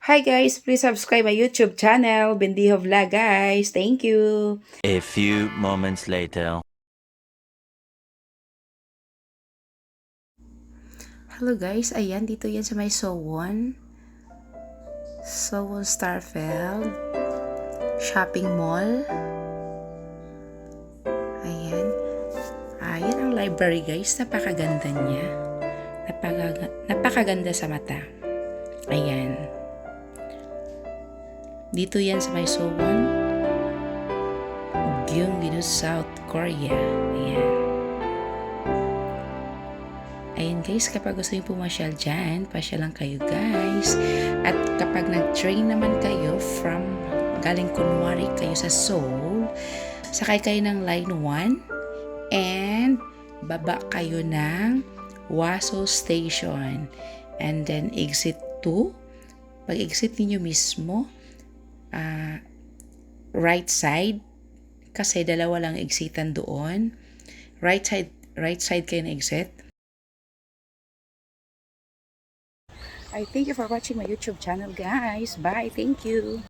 Hi guys, please subscribe my YouTube channel, Bendijo Vlog guys. Thank you. A few moments later. Hello guys, ayan dito yan sa may Sowon. Sowon Starfeld Shopping Mall. Ayan. Ayan ang library guys, napakaganda niya. Napakaganda sa mata. Ayan. Dito yan sa may Sowon, Gyeonggi-do, South Korea. Ayan. Ayan guys, kapag gusto nyo pumasyal dyan, pasyal lang kayo guys. At kapag nag-train naman kayo galing kunwari kayo sa Seoul, sakay kayo ng Line 1 and baba kayo ng Hwaso Station. And then exit 2. Pag exit niyo mismo, right side, kasi dalawa lang exitan doon. Right side kayo na exit. I thank you for watching my YouTube channel guys. Bye. Thank you.